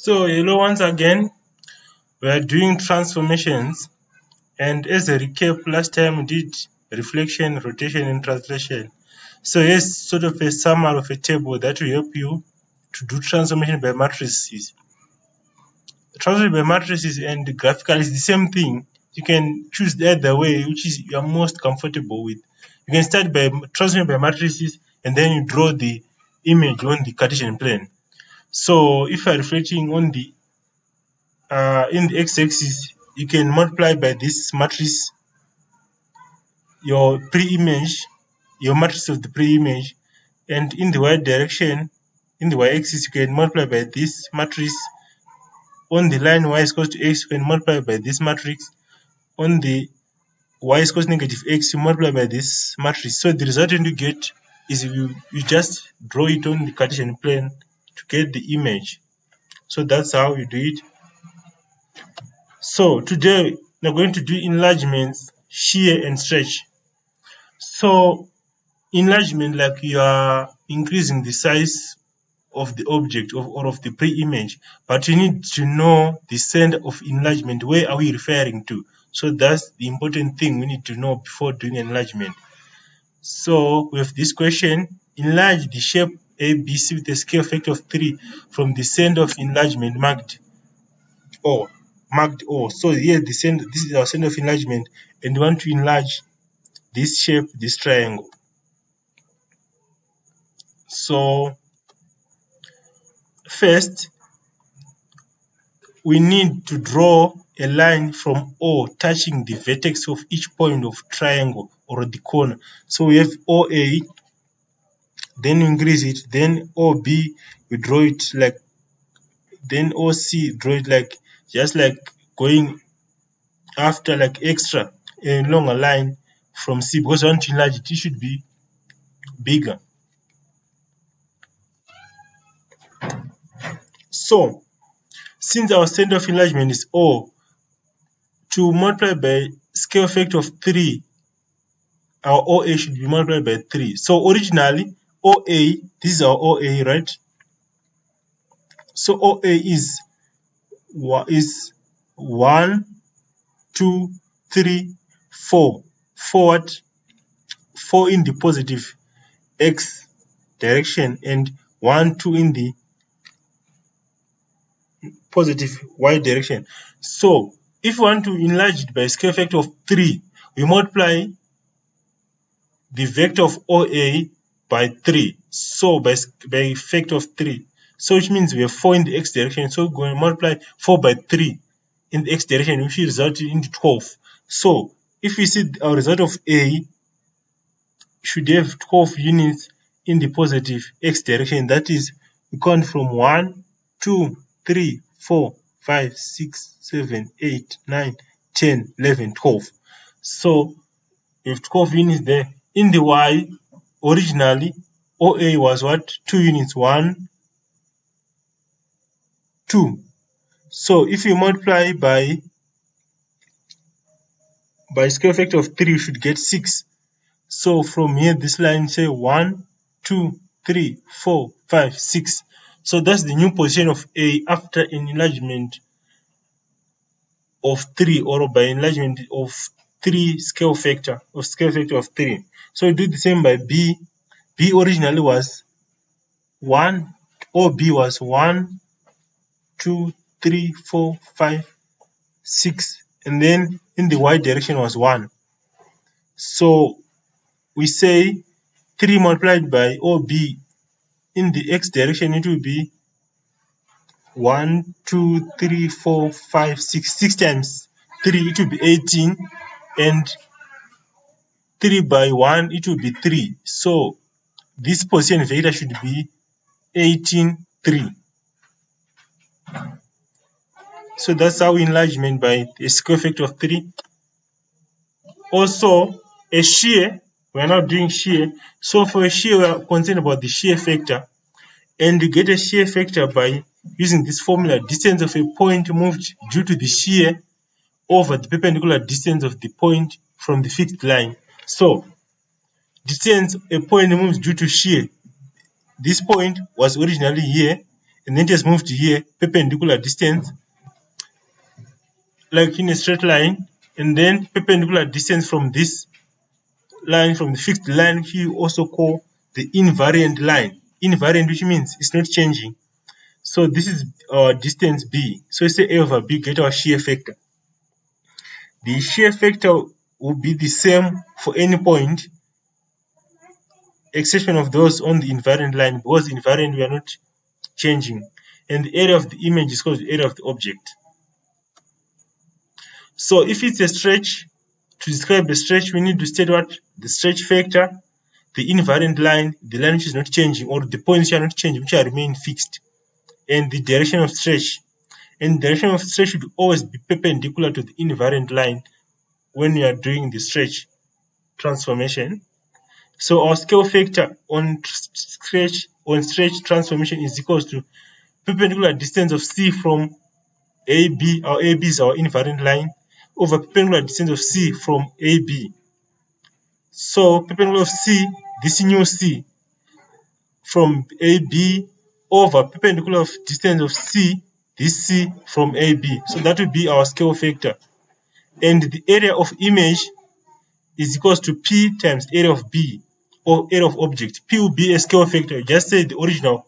So hello once again, we are doing transformations, and as a recap, last time we did reflection, rotation and translation. So here's sort of a summary of a table that will help you to do transformation by matrices. Transformation by matrices and graphical is the same thing. You can choose the other way, which is you are most comfortable with. You can start by transforming by matrices and then you draw the image on the Cartesian plane. So if you are reflecting on the in the x-axis, you can multiply by this matrix your pre-image, your matrix of the pre-image, and in the y direction, in the y-axis, you can multiply by this matrix. On the line y is equal to x, you can multiply by this matrix. On the y is equal to negative x, you multiply by this matrix. So the result you get is you just draw it on the Cartesian plane to get the image. So that's how you do it. So today we're going to do enlargements, shear and stretch. So enlargement, like you are increasing the size of the object or of the pre-image, but you need to know the center of enlargement. Where are we referring to? So that's the important thing we need to know before doing enlargement. So with this question, enlarge the shape ABC with a scale factor of 3 from the center of enlargement marked O. So here this is our center of enlargement, and we want to enlarge this shape, this triangle. So first we need to draw a line from O touching the vertex of each point of triangle or the corner. So we have OA, then we increase it, then OB, we draw it like, then OC, draw it like, just like going after like extra a longer line from C, because we want to enlarge it, it should be bigger. So since our center of enlargement is O, to multiply by scale factor of 3, our OA should be multiplied by 3. So originally OA, this is our OA, right? So OA is 1, 2, 3, 4. Forward, 4 in the positive x direction and 1, 2 in the positive y direction. So if we want to enlarge it by scale factor of 3, we multiply the vector of OA by 3. So by factor of 3. So which means we have 4 in the x direction. So we're going to multiply 4 by 3 in the x direction, which will result into 12. So if we see our result of A should have 12 units in the positive x direction. That is, we count from 1, 2, 3, 4, 5, 6, 7, 8, 9, 10, 11, 12. So we have 12 units there. In the y, originally OA was what? 2 units, 1, 2. So if you multiply by scale factor of 3, you should get 6. So from here, this line say 1, 2, 3, 4, 5, 6. So that's the new position of A after an enlargement of 3, or by enlargement of 3 scale factor of 3. So we do the same by B. B originally was 1, or B was 1, 2, 3, 4, 5, 6, and then in the y direction was 1. So we say 3 multiplied by OB in the x direction, it will be 1, 2, 3, 4, 5, 6. 6 times 3, it will be 18, and 3 by 1, it will be 3. So this position vector should be 18, 3. So that's how enlargement by a square factor of 3. Also, a shear, we're not doing shear. So for a shear, we are concerned about the shear factor. And you get a shear factor by using this formula: distance of a point moved due to the shear over the perpendicular distance of the point from the fixed line. So distance a point moves due to shear. This point was originally here, and then it has moved here, perpendicular distance, like in a straight line, and then perpendicular distance from this line, from the fixed line, which you also call the invariant line. Invariant, which means it's not changing. So this is our distance B. So we say A over B, get our shear factor. The shear factor will be the same for any point, exception of those on the invariant line, because invariant we are not changing. And the area of the image is called the area of the object. So if it's a stretch, to describe the stretch, we need to state what? The stretch factor, the invariant line, the line which is not changing, or the points which are not changing, which are remain fixed, and the direction of stretch. And the direction of stretch should always be perpendicular to the invariant line when you are doing the stretch transformation. So our scale factor on stretch transformation is equals to perpendicular distance of C from AB. Our AB is our invariant line, over perpendicular distance of C from AB. So perpendicular of C, this new C from AB, over perpendicular of distance of C, this C from AB. So that will be our scale factor. And the area of image is equals to P times area of B, or area of object. P will be a scale factor. Just say the original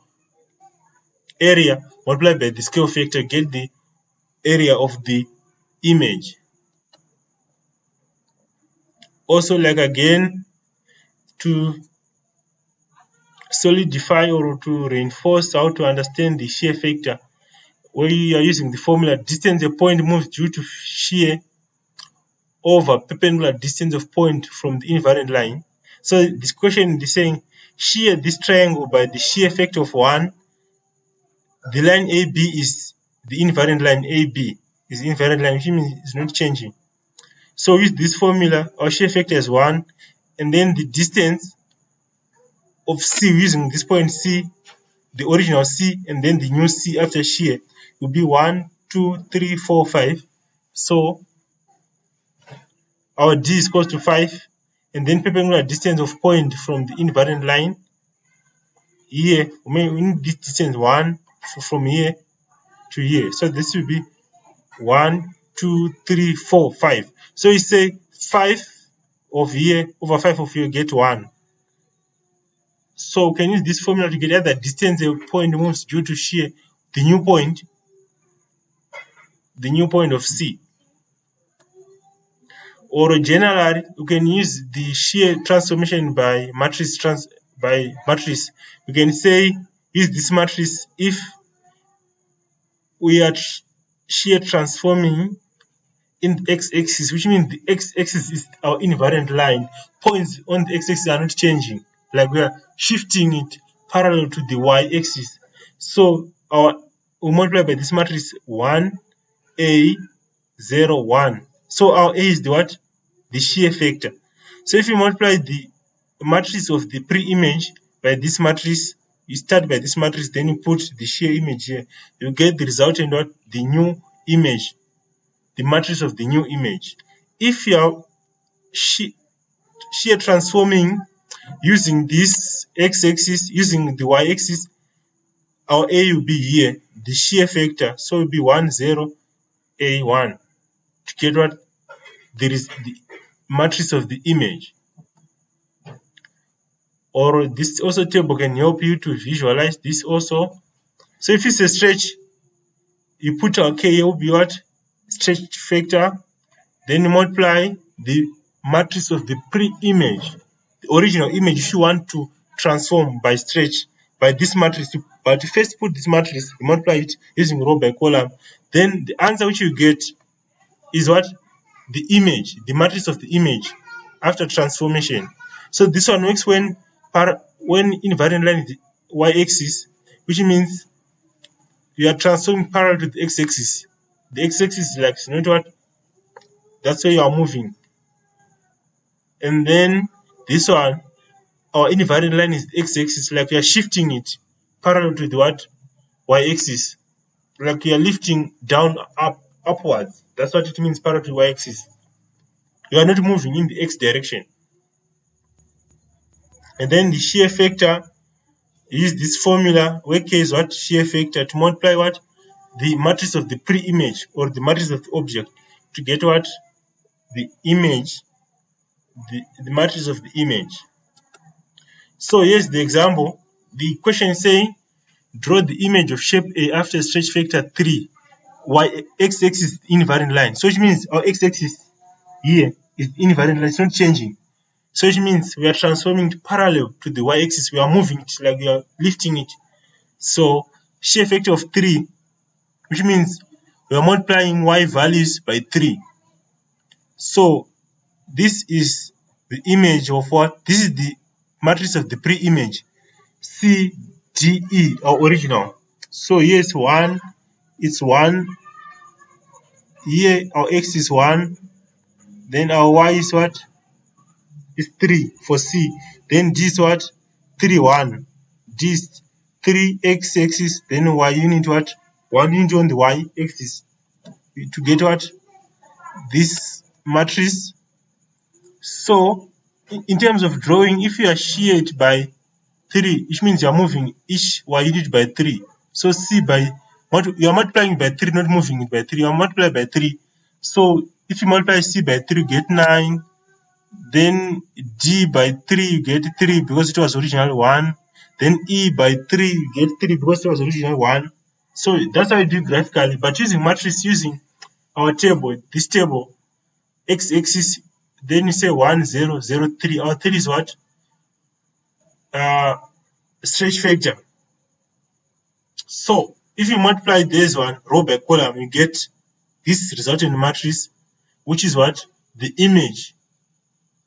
area multiplied by the scale factor, get the area of the image. Also, like again, to solidify or to reinforce how to understand the shear factor, we are using the formula distance a point moves due to shear over perpendicular distance of point from the invariant line. So this question is saying shear this triangle by the shear factor of 1. The line AB is the invariant line. AB is the invariant line, which means it's not changing. So with this formula, our shear factor is 1, and then the distance of C using this point C, the original C, and then the new C after shear will be 1, 2, 3, 4, 5. So our D is equal to 5, and then perpendicular distance of point from the invariant line here, we need this distance 1 from here to here. So this will be 1, 2, 3, 4, 5. So you say 5 of here over 5 of here get 1. So we can use this formula to get either distance a point moves due to shear, the new point of C. Or generally, you can use the shear transformation by matrix. We can say use this matrix if we are shear transforming in the x-axis, which means the x-axis is our invariant line. Points on the x-axis are not changing, like we are shifting it parallel to the y-axis. So we multiply by this matrix 1, A, 0, 1. So our A is the what? The shear factor. So if you multiply the matrix of the pre-image by this matrix, you start by this matrix, then you put the shear image here, you get the resultant what? The new image, the matrix of the new image. If you are shear transforming using this x-axis, using the y-axis, our A will be here, the shear factor. So it will be 1, 0, A, 1. To get what? There is the matrix of the image. Or this also table can help you to visualize this also. So if it's a stretch, you put our K, will be what? Stretch factor. Then you multiply the matrix of the pre-image, the original image. If you want to transform by stretch, by this matrix, but you first put this matrix, you multiply it using row by column. Then the answer which you get is what? The image, the matrix of the image after transformation. So this one works when invariant line is the y-axis, which means you are transforming parallel to the x-axis. The x-axis is like, you know what? That's where you are moving. And then this one, our invariant line is the x-axis, like we are shifting it parallel to the what? Y-axis. Like you are lifting down, upwards. That's what it means, parallel to y-axis. You are not moving in the x direction. And then the shear factor use this formula where K is what? Shear factor, to multiply what? The matrix of the pre-image or the matrix of the object to get what? The image, the matrix of the image. So here's the example. The question is saying, draw the image of shape A after stretch factor 3. X-axis is invariant line. So which means our x-axis here is invariant line, it's not changing. So which means we are transforming it parallel to the y-axis. We are moving it, like we are lifting it. So shear factor of 3, which means we are multiplying y values by 3. So this is the image of what? This is the matrix of the pre-image. C, D, E, our original. So here is 1, it's 1. Here our x is 1. Then our y is what? Is 3 for C. Then D is what? 3, 1. D is 3 x axis. Then y unit what? 1 unit on the y axis. To get what? This matrix. So in terms of drawing, if you are sheared by 3, which means you are moving each y unit by 3. So C by what? You are multiplying by 3, not moving it by 3. You are multiplying by 3. So if you multiply C by 3, you get 9. Then D by 3, you get 3 because it was original 1. Then E by 3, you get 3 because it was original 1. So that's how you do graphically. But using matrix, using our table, this table, x-axis, then you say 1, 0, 0, 3. Our 3 is what? Stretch factor. So if you multiply this one row by column, you get this resultant matrix, which is what? The image,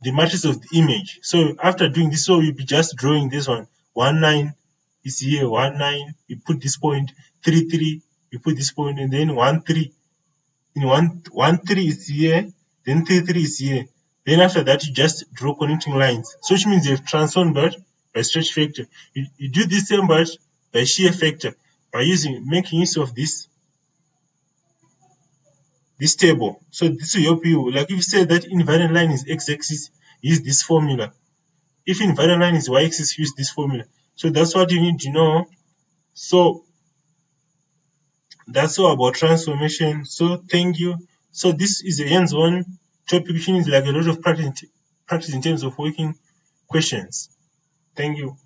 the matrix of the image. So after doing this, so you'll be just drawing this one. 1, 9 is here, 1, 9, you put this point, 3, 3, you put this point, and then 1, 3. In 1, 3 is here, then 3, 3 is here. Then after that, you just draw connecting lines. So which means you've transformed by stretch factor. You do the same but by shear factor, by making use of this table. So this will help you. Like if you say that invariant line is x-axis, use this formula. If invariant line is y-axis, use this formula. So that's what you need to know. So that's all about transformation. So thank you. So this is a hands-on topic, which means like a lot of practice in terms of working questions. Thank you.